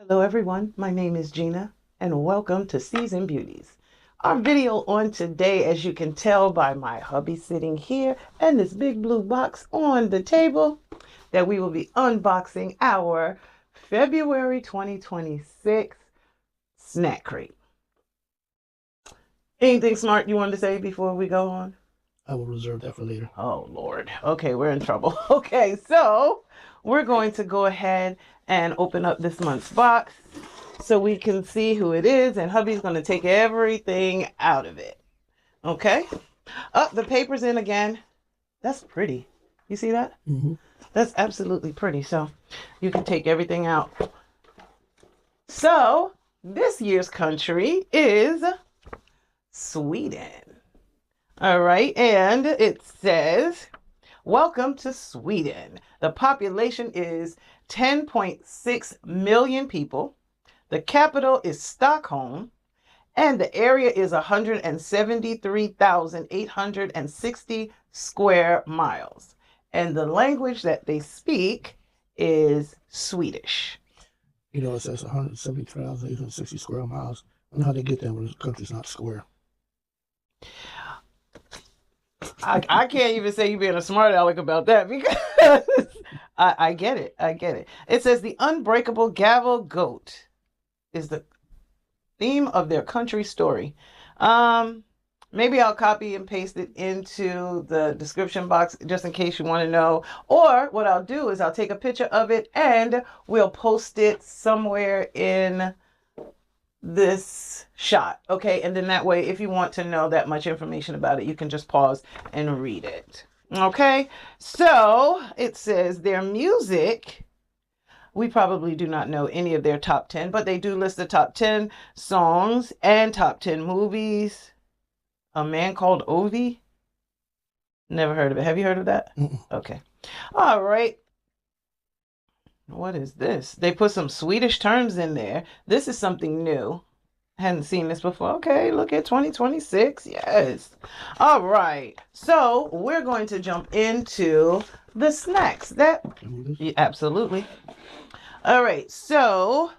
Hello everyone, my name is Gina and welcome to Seasoned Beauties. Our video on today, as you can tell by my hubby sitting here and this big blue box on the table, that we will be unboxing our February 2026 snack crate. Anything smart you wanted to say before we go on? I will reserve that for later. Oh Lord. Okay, we're in trouble. Okay, so we're going to go ahead and open up this month's box so we can see who it is, and hubby's going to take everything out of it. Okay. Oh, the paper's in again. That's pretty. You see that? Mm-hmm. That's absolutely pretty. So you can take everything out. So this year's country is Sweden. All right, and it says, welcome to Sweden. The population is 10.6 million people. The capital is Stockholm, and the area is 173,860 square miles. And the language that they speak is Swedish. You know, it says 173,860 square miles. I don't know how they get that when the country's not square. I can't even say you being a smart aleck about that, because I get it. I get it. It says the unbreakable gavel goat is the theme of their country story. Maybe I'll copy and paste it into the description box just in case you want to know. Or what I'll do is I'll take a picture of it and we'll post it somewhere in this shot. Okay, and then that way, if you want to know that much information about it, you can just pause and read it. Okay, so it says their music, we probably do not know any of their top 10, but they do list the top 10 songs and top 10 movies. A Man Called Ove. Never heard of it. Have you heard of that? Mm-mm. Okay. All right. What is this? They put some Swedish terms in there. This is something new. Hadn't seen this before. Okay, look at 2026. Yes. All right. So we're going to jump into the snacks. Yeah, absolutely. All right. So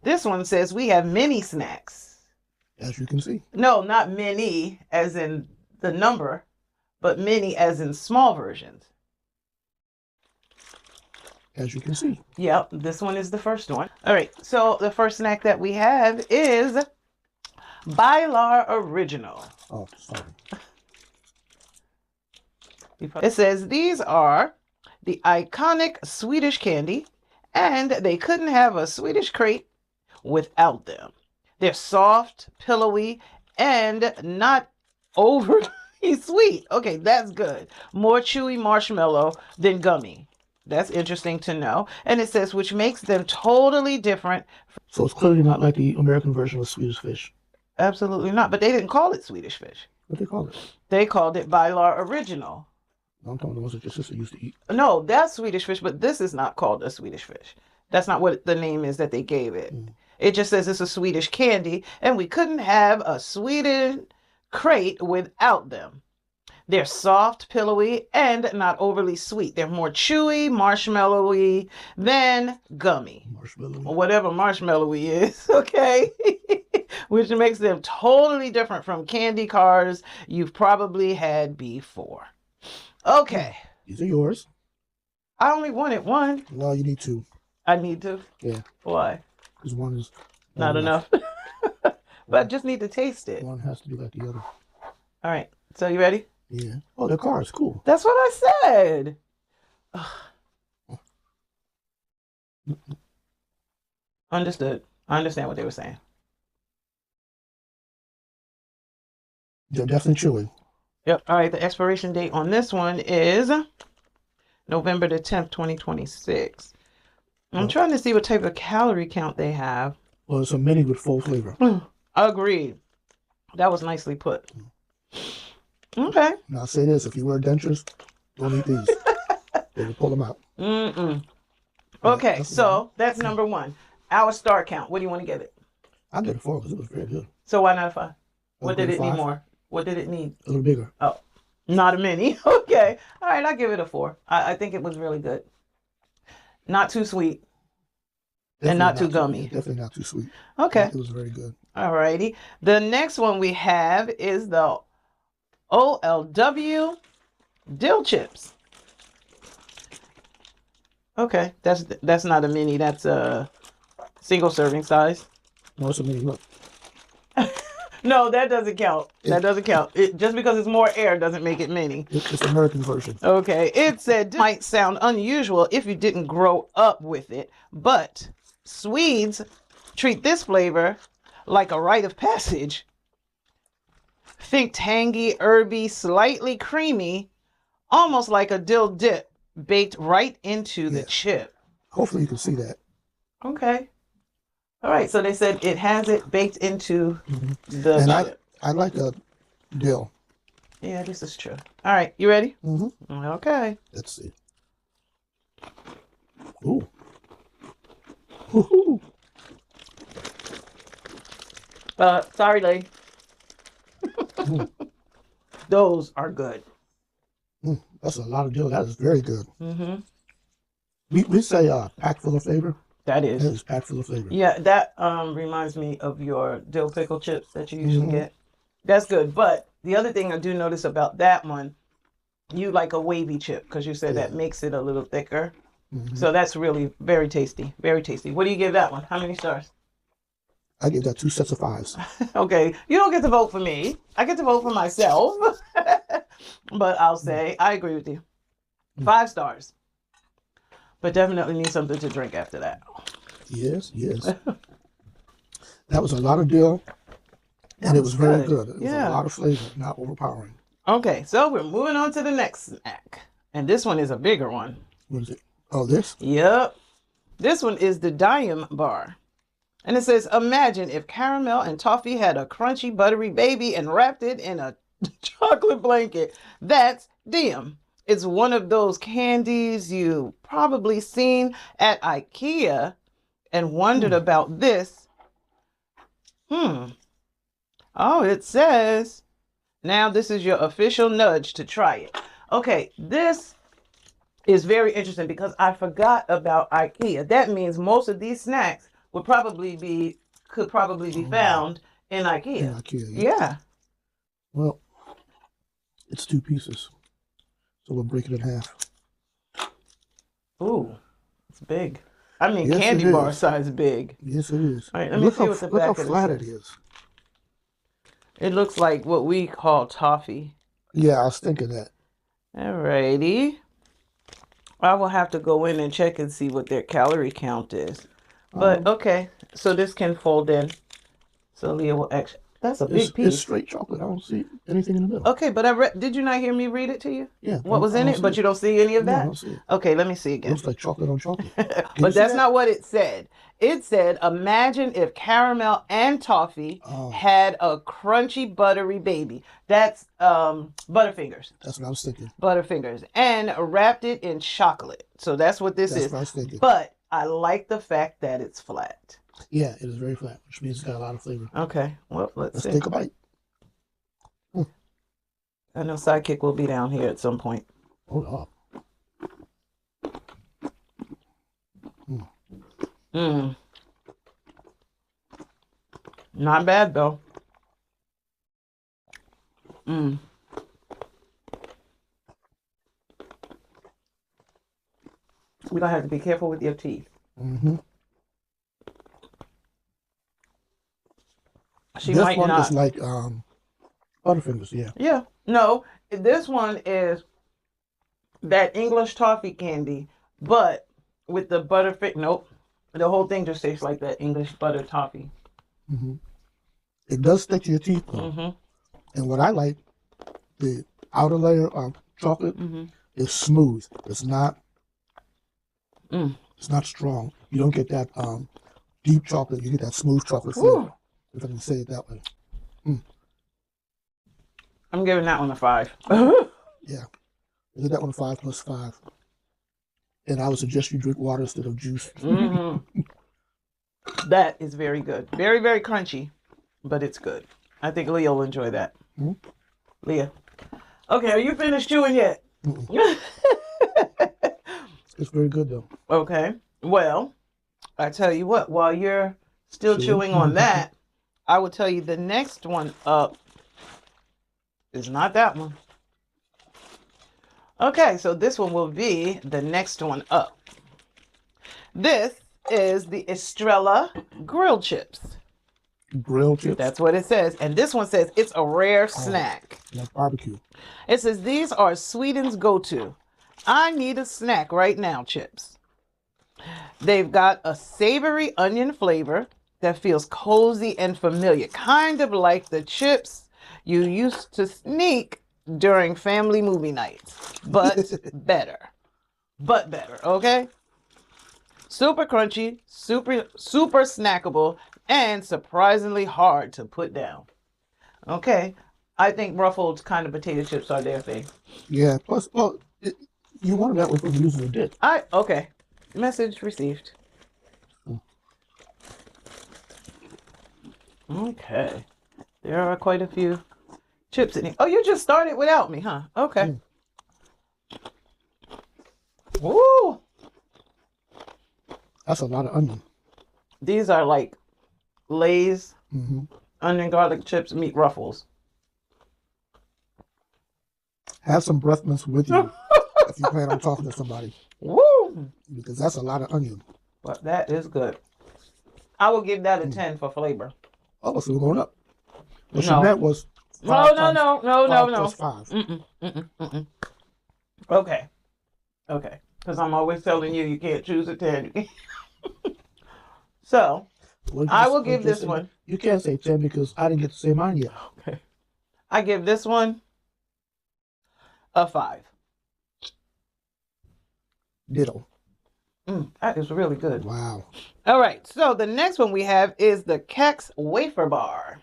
this one says we have mini snacks. As you can see. No, not mini as in the number, but mini as in small versions. As you can see. Yep, this one is the first one. All right, so the first snack that we have is Bilar Original. Oh, sorry. It says these are the iconic Swedish candy, and they couldn't have a Swedish crate without them. They're soft, pillowy, and not overly sweet. Okay, that's good. More chewy marshmallow than gummy. That's interesting to know. And it says, which makes them totally different. So it's clearly not like the American version of Swedish fish. Absolutely not. But they didn't call it Swedish fish. What they call it? They called it Bilar Original. I'm talking about the ones that your sister used to eat. No, that's Swedish fish, but this is not called a Swedish fish. That's not what the name is that they gave it. It just says it's a Swedish candy, and we couldn't have a Sweden crate without them. They're soft, pillowy, and not overly sweet. They're more chewy, marshmallowy than gummy. Marshmallow. Or whatever marshmallowy is, okay? Which makes them totally different from candy cars you've probably had before. Okay. These are yours. I only wanted one. No, you need two. I need to? Yeah. Why? Because one is not enough. But I just need to taste it. One has to be like the other. All right. So you ready? Yeah. Oh, the car is cool. That's what I said. Understood. I understand what they were saying. They're definitely chewy. Yep. All right. The expiration date on this one is November the 10th, 2026. I'm trying to see what type of calorie count they have. Well, it's a mini with full flavor. Agreed. That was nicely put. Okay. Now, I'll say this. If you wear dentures, don't eat these. They will pull them out. Okay, so that's number one. Our star count. What do you want to give it? I'll give it 4 because it was very good. So why not a 5? What did it need more? What did it need? A little bigger. Oh, not a mini. Okay. All right, I'll give it a 4. I think it was really good. Not too sweet. And not too gummy. Definitely not too sweet. Okay. It was very good. Alrighty. The next one we have is the OLW dill chips. Okay, that's not a mini. That's a single serving size. No, it's a mini. Look. No, that doesn't count. That doesn't count. Just because it's more air doesn't make it mini. It's an American version. Okay, it said might sound unusual if you didn't grow up with it, but Swedes treat this flavor like a rite of passage. Think tangy, herby, slightly creamy, almost like a dill dip baked right into the chip. Hopefully you can see that. Okay. All right, so they said it has it baked into the chip. I like the dill. Yeah, this is true. All right, you ready? Mm-hmm. Okay. Let's see. Ooh. Woohoo. Sorry, Lay. Those are good. That's a lot of dill. That is very good. Mm-hmm. We say pack full of flavor. That is. That is pack full of flavor. Yeah, that reminds me of your dill pickle chips that you usually get. That's good. But the other thing I do notice about that one, you like a wavy chip because you said that makes it a little thicker. So that's really very tasty. Very tasty. What do you give that one? How many stars? I give that 2 sets of 5s. Okay. You don't get to vote for me. I get to vote for myself. But I'll say I agree with you. 5 stars. But definitely need something to drink after that. Yes, yes. That was a lot of dill, and it was very good. It was a lot of flavor, not overpowering. Okay, so we're moving on to the next snack. And this one is a bigger one. What is it? Oh, this? Yep. This one is the Diam bar. And it says, imagine if caramel and toffee had a crunchy, buttery baby and wrapped it in a chocolate blanket. That's Diam. It's one of those candies you probably seen at IKEA and wondered about this. Oh, it says, now this is your official nudge to try it. Okay, this is very interesting because I forgot about IKEA. That means most of these snacks could probably be found in IKEA. In IKEA, yeah. Well, it's 2 pieces. So we'll break it in half. Ooh, it's big. I mean, yes, candy bar size big. Yes, it is. All right, let me see what the back look how flat it is. It looks like what we call toffee. Yeah, I was thinking that. Alrighty. I will have to go in and check and see what their calorie count is. But okay, so this can fold in. So Leah will actually. That's a big piece. It's straight chocolate. I don't see anything in the middle. Okay, but did you not hear me read it to you? Yeah. What was in it? But you don't see any of that? No, I don't see it. Okay, let me see again. It looks like chocolate on chocolate. But that's not what it said. It said, imagine if caramel and toffee had a crunchy, buttery baby. That's Butterfingers. That's what I was thinking. Butterfingers. And wrapped it in chocolate. So that's what this is. That's what I was thinking. But I like the fact that it's flat. Yeah, it is very flat, which means it's got a lot of flavor. Okay, well, let's see. Take a bite. I know Sidekick will be down here at some point. Hold up. Not bad, though. We're going to have to be careful with your teeth. She this might one not. Is like Butterfingers, yeah. Yeah. No, this one is that English toffee candy, but with the Butterfinger. Nope. The whole thing just tastes like that English butter toffee. It does stick to your teeth, though. And what I like, the outer layer of chocolate is smooth. It's not. It's not strong. You don't get that deep chocolate. You get that smooth chocolate flavor. If I can say it that way. I'm giving that one a 5. Yeah. Is that one 5 plus 5? And I would suggest you drink water instead of juice. That is very good. Very, very crunchy, but it's good. I think Leah will enjoy that. Leah. Okay, are you finished chewing yet? It's very good, though. Okay. Well, I tell you what, while you're still chewing on that, I will tell you the next one up is not that one. Okay, so this one will be the next one up. This is the Estrella grilled chips. Grilled chips? That's what it says. And this one says it's a rare snack. Like barbecue. It says these are Sweden's go-to. I need a snack right now chips. They've got a savory onion flavor that feels cozy and familiar. Kind of like the chips you used to sneak during family movie nights, but better. But better, okay? Super crunchy, super snackable, and surprisingly hard to put down. Okay, I think ruffled kind of potato chips are their thing. Yeah, plus, well, you wanted that with using a dip. Okay. Message received. Okay. There are quite a few chips in here. Oh, you just started without me, huh? Okay. Woo! That's a lot of onion. These are like Lay's onion garlic chips meat ruffles. Have some breath mints with you if you plan on talking to somebody. Woo! Because that's a lot of onion. But that is good. I will give that a 10 for flavor. Oh, so we're going up. Well, No. that was No. 5. Okay. Okay. Because I'm always telling you can't choose a 10. So, I will give this one. You can't say 10 because I didn't get to say mine yet. Okay. I give this one a 5. Ditto. That is really good. Wow. All right. So, the next one we have is the Kex wafer bar.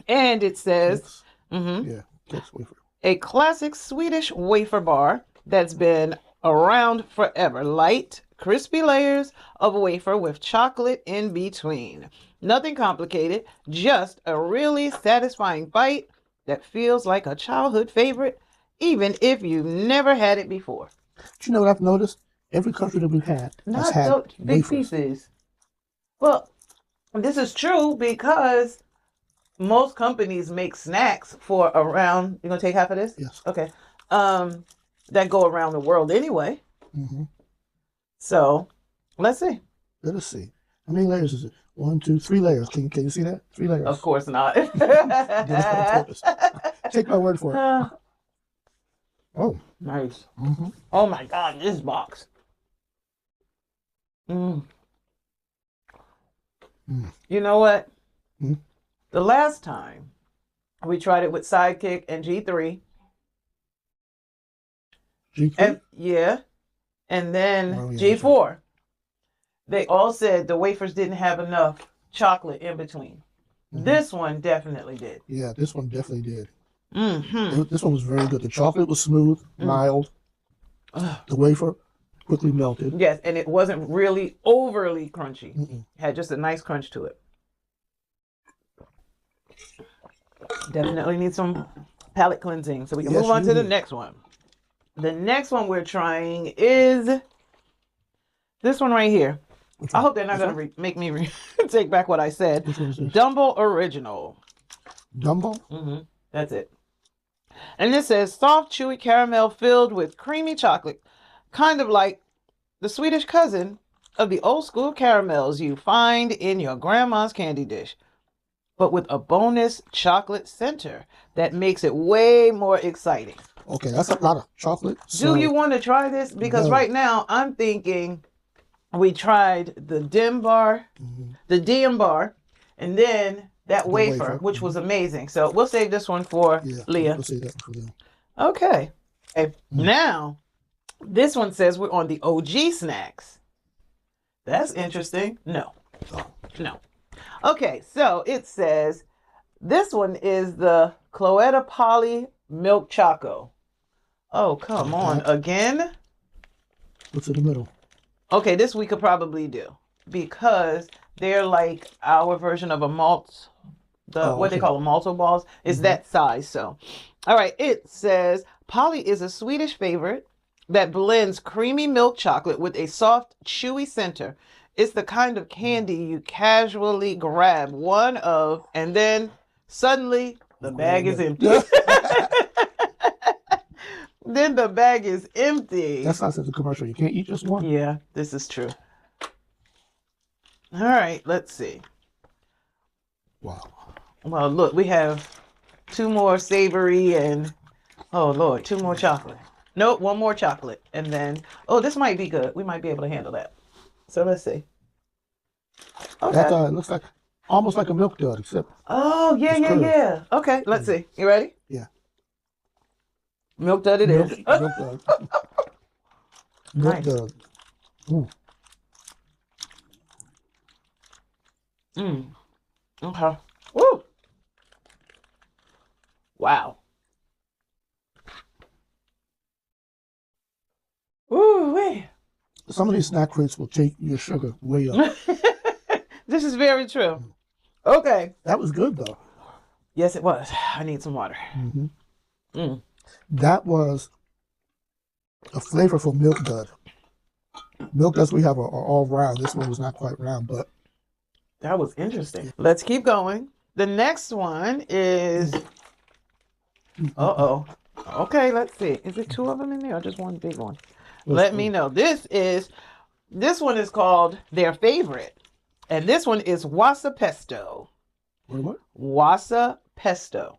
And it says, Yeah, Kex wafer. A classic Swedish wafer bar that's been around forever. Light, crispy layers of wafer with chocolate in between. Nothing complicated, just a really satisfying bite that feels like a childhood favorite, even if you've never had it before. Do you know what I've noticed? Every country that we've had has had Not big wafers. pieces. Well, this is true because most companies make snacks for around, you're going to take half of this? Yes. Okay. That go around the world anyway. So, let's see. Let us see. How many layers is it? 1, 2, 3 layers. Can you see that? 3 layers. Of course not. Take my word for it. Oh. Nice. Oh my God, this box. You know what? The last time we tried it with Sidekick and G3. G3? And then G4. They all said the wafers didn't have enough chocolate in between. This one definitely did. Yeah, this one definitely did. This one was very good. The chocolate was smooth, mild. The wafer quickly melted. Yes, and it wasn't really overly crunchy. It had just a nice crunch to it. Definitely need some palate cleansing. So we can move on to the next one. The next one we're trying is this one right here. I hope they're not going to make me take back what I said. Dumbo Original. Dumbo? That's it. And this says soft, chewy caramel filled with creamy chocolate. Kind of like the Swedish cousin of the old school caramels you find in your grandma's candy dish. But with a bonus chocolate center that makes it way more exciting. Okay, that's a lot of chocolate. Do you want to try this? Because right now I'm thinking we tried the Diam bar, and then that wafer, which was amazing. So we'll save this one for Leah. We'll save that for them. Okay. Now, this one says we're on the OG snacks. That's interesting. No. Okay, so it says this one is the Cloetta Poly Milk Choco. Oh, come on. Again? What's in the middle? Okay, this we could probably do because they're like our version of a malt, what they call a malto balls. It's that size. So, all right, it says Poly is a Swedish favorite that blends creamy milk chocolate with a soft, chewy center. It's the kind of candy you casually grab one of, and then suddenly the bag is empty. Then the bag is empty. That's not such a commercial. You can't eat just one. Yeah, this is true. All right, let's see. Wow. Well, look, we have 2 more savory and, oh Lord, 2 more chocolate. Nope, 1 more chocolate. And then, oh, this might be good. We might be able to handle that. So let's see. Okay. That looks like almost like a milk dud, except. Oh, yeah. Okay, let's see. You ready? Yeah. Milk dud it is. Milk dud. Milk Nice. dud. Okay. Woo. Wow. Ooh, wait. Some of these snack crates will take your sugar way up. This is very true. Okay. That was good, though. Yes, it was. I need some water. That was a flavorful milk dud. Milk duds we have are all round. This one was not quite round, but that was interesting. Let's keep going. The next one is, uh-oh. Okay, let's see. Is it 2 of them in there or just one big one? Let me know. This one is called their favorite. And this one is Wasa pesto. What? Wasa pesto.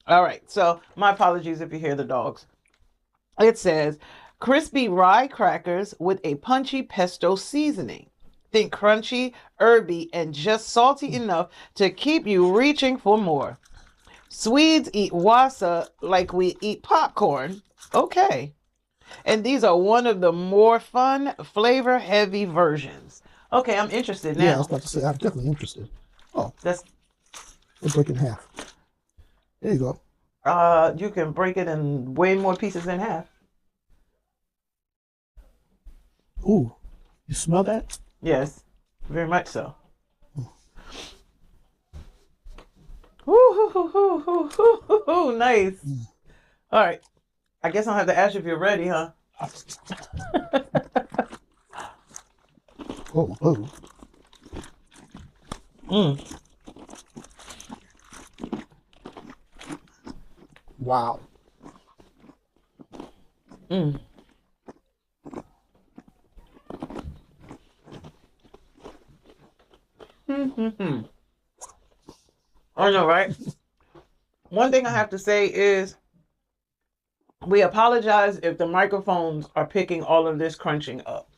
All right. So my apologies if you hear the dogs. It says crispy rye crackers with a punchy pesto seasoning. Think crunchy, herby, and just salty enough to keep you reaching for more. Swedes eat wasa like we eat popcorn. Okay. And these are one of the more fun, flavor-heavy versions. Okay, I'm interested now. Yeah, I was about to say, I'm definitely interested. Oh, That's, we'll break it in half. There you go. you can break it in way more pieces than half. Ooh, you smell that? Yes, very much so. Ooh, nice. All right. I guess I'll have to ask you if you're ready, huh? Oh. Wow. I know, right? One thing I have to say is we apologize if the microphones are picking all of this crunching up.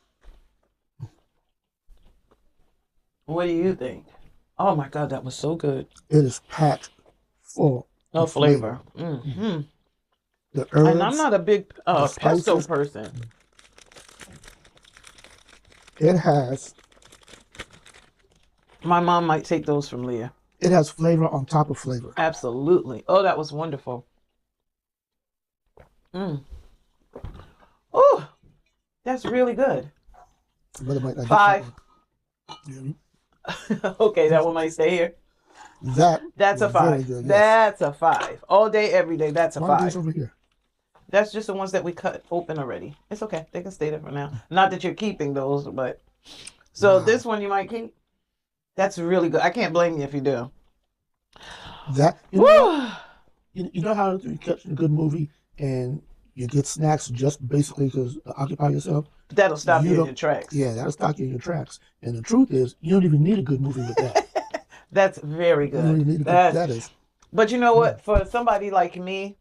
What do you think? Oh my God, that was so good. It is packed full of flavor. The herbs, and I'm not a big pesto person. It has. My mom might take those from Leah. It has flavor on top of flavor. Absolutely. Oh, that was wonderful. Oh, that's really good. But it might not 5. Yeah. Okay, that one might stay here. That's a 5. Good, yes. That's a 5. All day, every day. That's a 5. Over here? That's just the ones that we cut open already. It's okay. They can stay there for now. Not that you're keeping those, but so this one you might keep. That's really good. I can't blame you if you do. You know how you catch a good movie and you get snacks just basically to occupy yourself? That'll stop you in your tracks. Yeah, that'll stop you in your tracks. And the truth is, you don't even need a good movie with that. That's very good. You don't even need that is. But you know what? For somebody like me,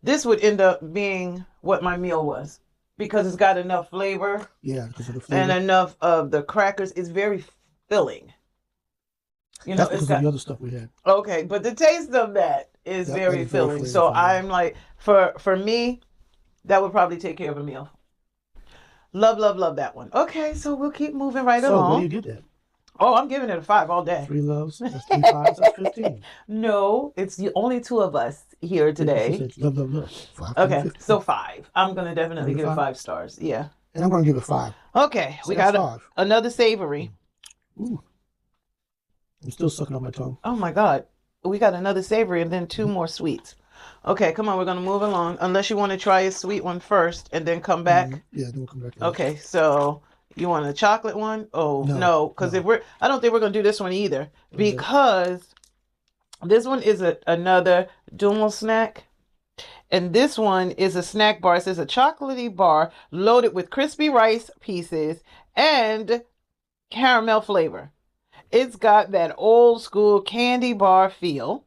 this would end up being what my meal was. Because it's got enough flavor. Yeah, because of the flavor. And enough of the crackers. It's very filling. You know, that's because of the other stuff we had. Okay, but the taste of that is very filling. So I'm like, for me, that would probably take care of a meal. Love that one. Okay, so we'll keep moving along. So what do you get that? Oh, I'm giving it a 5 all day. 3 loves, that's 3 5s, that's 15. No, it's the only 2 of us here today. Love. 5, okay, 15. So 5. I'm going to definitely give it 5 stars. Yeah. And I'm going to give it 5. Okay, so we got another savory. Ooh. I'm still sucking on my tongue. Oh my God. We got another savory and then 2 more sweets. Okay, come on, we're going to move along. Unless you want to try a sweet one first and then come back. Yeah, then we'll come back. Okay, so You want a chocolate one? Oh, No, because no. if I don't think we're going to do this one either, because this one is another Dumal snack. And this one is a snack bar. It says a chocolatey bar loaded with crispy rice pieces and caramel flavor. It's got that old school candy bar feel,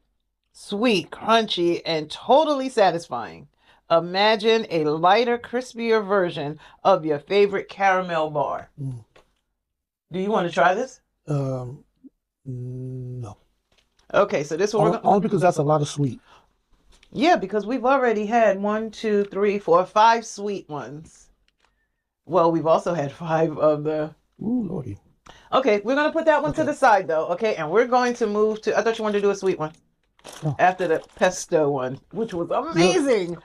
sweet, crunchy, and totally satisfying. Imagine a lighter, crispier version of your favorite caramel bar. Mm. Do you want to try this? No. Okay, so this one only because that's a lot of sweet. Yeah, because we've already had 1, 2, 3, 4, 5 sweet ones. Well, we've also had 5 of the. Ooh, Lordy. Okay, we're gonna put that one to the side though. Okay, and we're going to move to. I thought you wanted to do a sweet one. Oh. After the pesto one, which was amazing.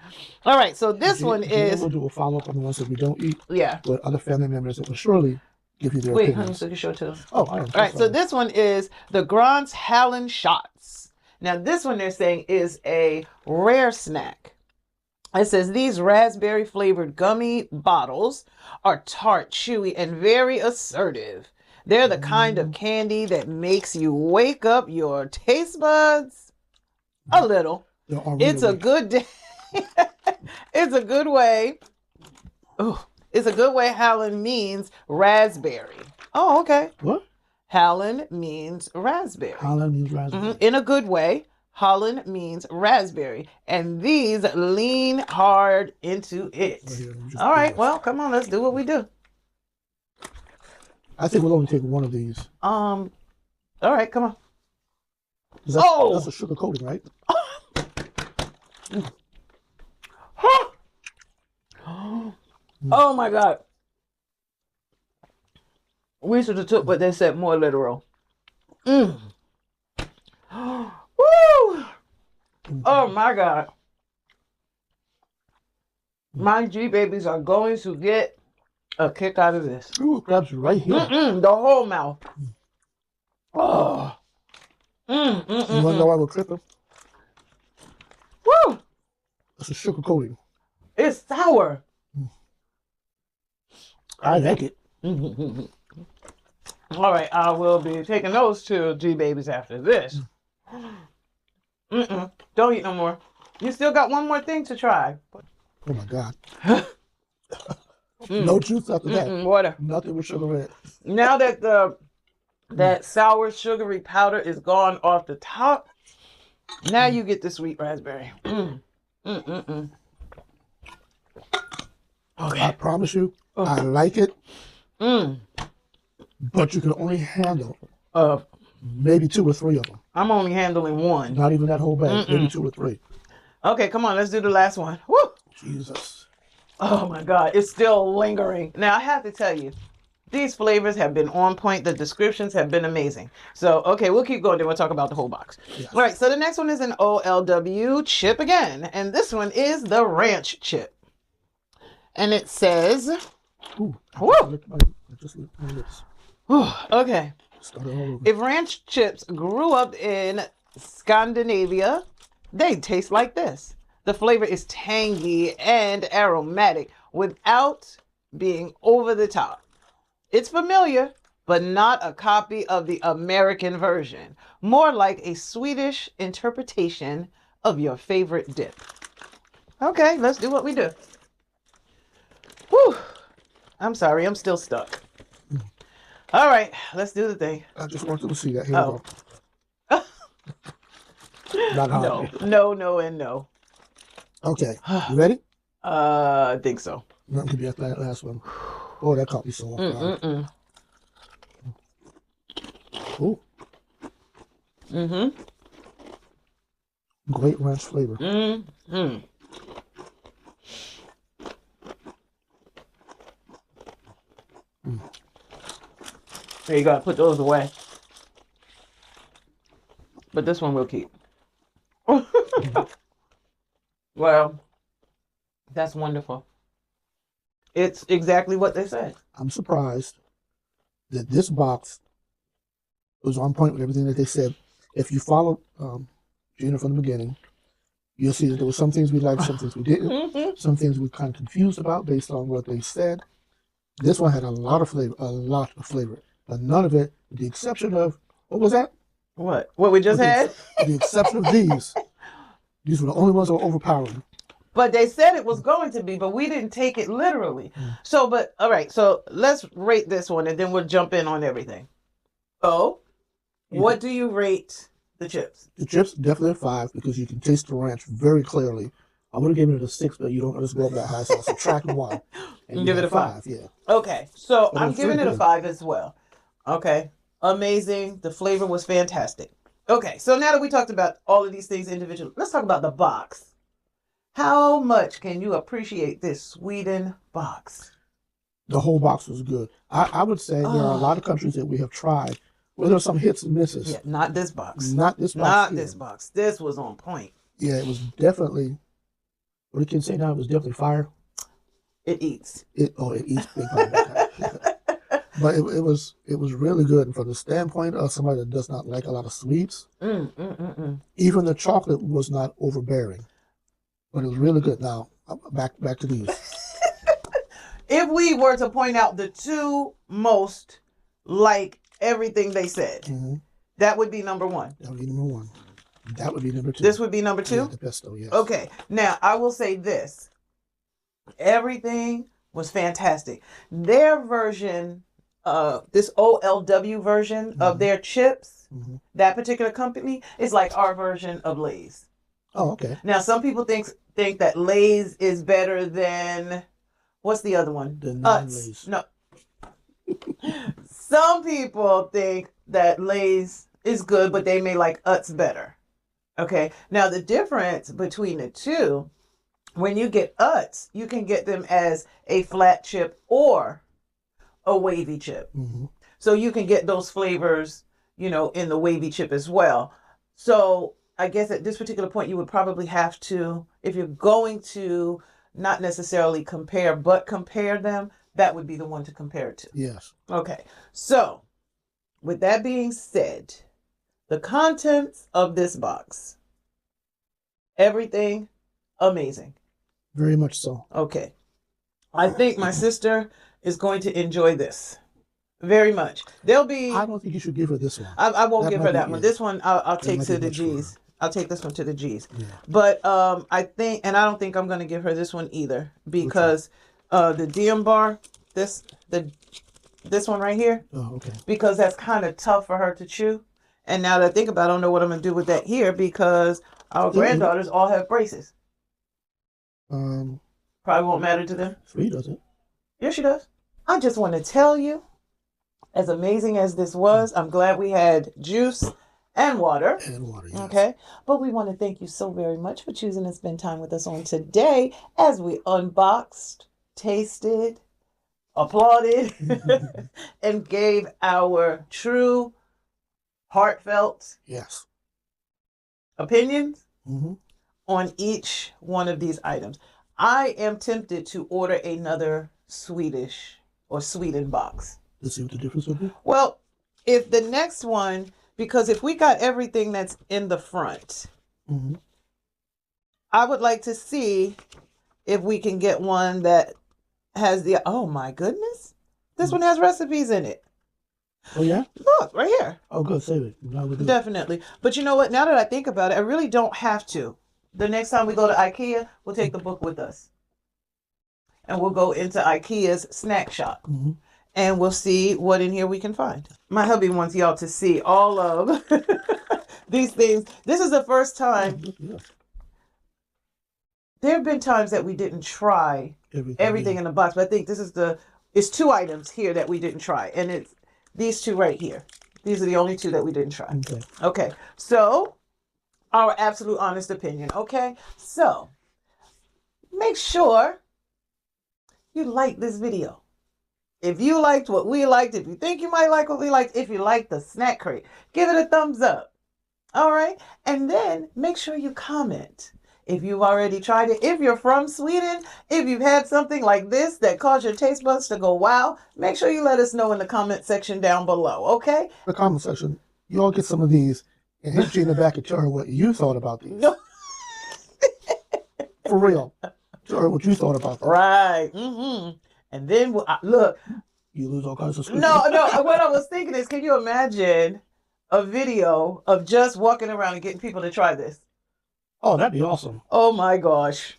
All right, so this one is. We'll do a follow up on the ones that we don't eat. Yeah. With other family members that will surely give you their Wait, opinions. honey, so you show too. Oh, I am. All right, so this one is the Grant's Hallen Shots. Now, this one they're saying is a rare snack. It says these raspberry flavored gummy bottles are tart, chewy, and very assertive. They're the kind of candy that makes you wake up your taste buds a little. It's a good day. It's a good way. Oh, it's a good way. Hallen means raspberry. Oh, okay. What? Hallen means raspberry. Hallen means raspberry. In a good way. Holland means raspberry, and these lean hard into it. All right, well, come on, let's do what we do. I think we'll only take one of these. All right, come on. That's a sugar coating, right? Oh my God. We should have took what they said more literal. Woo! Oh my God. My G babies are going to get a kick out of this. Ooh, grabs you right here. The whole mouth. Oh. You want to know why we're tripping? Woo! It's a sugar coating. It's sour. I like it. All right, I will be taking those 2 G babies after this. Don't eat no more. You still got one more thing to try. Oh my God. No juice after that. Water. Nothing with sugar in it. Now that that sour sugary powder is gone off the top, now you get the sweet raspberry. Okay. I promise you, I like it. But you can only handle maybe 2 or 3 of them. I'm only handling 1. Not even that whole bag. Maybe 2 or 3. Okay, come on, let's do the last one. Woo! Jesus. Oh my God, it's still lingering. Now I have to tell you, these flavors have been on point. The descriptions have been amazing. So, okay, we'll keep going. Then we'll talk about the whole box. Yes. All right, so the next one is an OLW chip again. And this one is the ranch chip. And it says... Ooh, okay. If ranch chips grew up in Scandinavia, they'd taste like this. The flavor is tangy and aromatic without being over the top. It's familiar, but not a copy of the American version. More like a Swedish interpretation of your favorite dip. Okay, let's do what we do. Whew. I'm sorry, I'm still stuck. All right, let's do the thing. I just want you to see that. Here we go. Not hard. No, and no. Okay, you ready? I think so. That could be that last one. Oh, that caught me so off guard. Ooh. Great ranch flavor. There you go. Put those away. But this one we'll keep. Well, that's wonderful. It's exactly what they said. I'm surprised that this box was on point with everything that they said. If you follow Gina from the beginning, you'll see that there were some things we liked, some things we didn't. Some things we were kind of confused about based on what they said. This one had a lot of flavor, but none of it, with the exception of, what was that? What? What we just had? With the exception of these were the only ones that were overpowering. But they said it was going to be, but we didn't take it literally. So, but, all right, so let's rate this one, and then we'll jump in on everything. So, what do you rate the chips? The chips, definitely a 5, because you can taste the ranch very clearly. I would have given it a 6, but you don't just go up that high, so subtract 1. And give it a 5. Yeah. Okay, so But I'm giving it a 5 as well. Okay, amazing. The flavor was fantastic. Okay, so now that we talked about all of these things individually, let's talk about the box. How much can you appreciate this Sweden box? The whole box was good. I would say there are a lot of countries that we have tried where there are some hits and misses. Yeah, not this box. Not this box. Not this box. This was on point. Yeah, it was definitely, what you can say now, it was definitely fire. It eats. It eats big time. But it was really good. And from the standpoint of somebody that does not like a lot of sweets, even the chocolate was not overbearing. But it was really good. Now, back to these. If we were to point out the two most like everything they said, that would be number 1. That would be number 1. That would be number 2. This would be number 2? Yeah, the pesto, yes. Okay. Now, I will say this. Everything was fantastic. Their version, this OLW version of their chips, that particular company, is like our version of Lay's. Oh, okay. Now, some people think that Lay's is better than, what's the other one? The non-Lay's. No. Some people think that Lay's is good, but they may like Utz better. Okay. Now, the difference between the two, when you get Utz, you can get them as a flat chip or a wavy chip. So you can get those flavors, in the wavy chip as well. So I guess at this particular point, you would probably have to, if you're going to not necessarily compare, but compare them, that would be the one to compare it to. Yes. Okay. So with that being said, the contents of this box, everything amazing. Very much so. Okay. I think my sister is going to enjoy this very much. There'll be... I don't think you should give her this one. I won't give her that one. This one I'll take to the G's. I'll take this one to the G's. Yeah. But I think, and I don't think I'm going to give her this one either, because the Diam bar, this one right here, okay, because that's kind of tough for her to chew. And now that I think about it, I don't know what I'm going to do with that here, because our granddaughters all have braces. Probably won't matter to them. Sweet doesn't. Yes, she does. I just want to tell you, as amazing as this was, I'm glad we had juice and water. And water, yes. Okay. But we want to thank you so very much for choosing to spend time with us on today as we unboxed, tasted, applauded, and gave our true, heartfelt opinions on each one of these items. I am tempted to order another Swedish or Sweden box. Let's see what the difference would be. Well, if the next one, because if we got everything that's in the front, I would like to see if we can get one that has the, oh my goodness, this one has recipes in it. Oh yeah? Look, right here. Oh good, save it. Definitely. But you know what, now that I think about it, I really don't have to. The next time we go to IKEA, we'll take the book with us. And we'll go into IKEA's snack shop. And we'll see what in here we can find. My hubby wants y'all to see all of these things. This is the first time. There have been times that we didn't try everything in the box, but I think this is it's 2 items here that we didn't try. And it's these 2 right here. These are the only 2 that we didn't try. Okay. So our absolute honest opinion. Okay. So make sure you like this video. If you liked what we liked, if you think you might like what we liked, if you like the snack crate, give it a thumbs up. All right. And then make sure you comment if you've already tried it. If you're from Sweden, if you've had something like this that caused your taste buds to go wow, make sure you let us know in the comment section down below. Okay. The comment section. You all get some of these and hit you in the back and tell her what you thought about these. No. For real. Tell her what you thought about them. Right. And then, look, You lose all kinds of skin. no, what I was thinking is, can you imagine a video of just walking around and getting people to try this? Oh, that'd be awesome. Oh my gosh.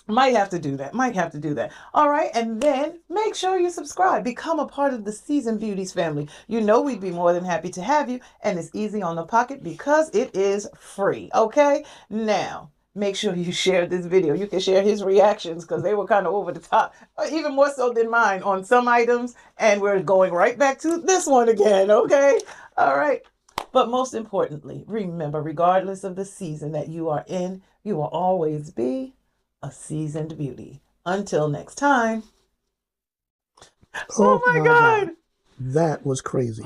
Might have to do that. Might have to do that. All right. And then make sure you subscribe. Become a part of the Seasoned Beauties family. You know we'd be more than happy to have you. And it's easy on the pocket because it is free. Okay? Now, make sure you share this video. You can share his reactions because they were kind of over the top, even more so than mine on some items. And we're going right back to this one again. Okay? All right. But most importantly, remember, regardless of the season that you are in, you will always be a seasoned beauty. Until next time. Oh my God. That was crazy.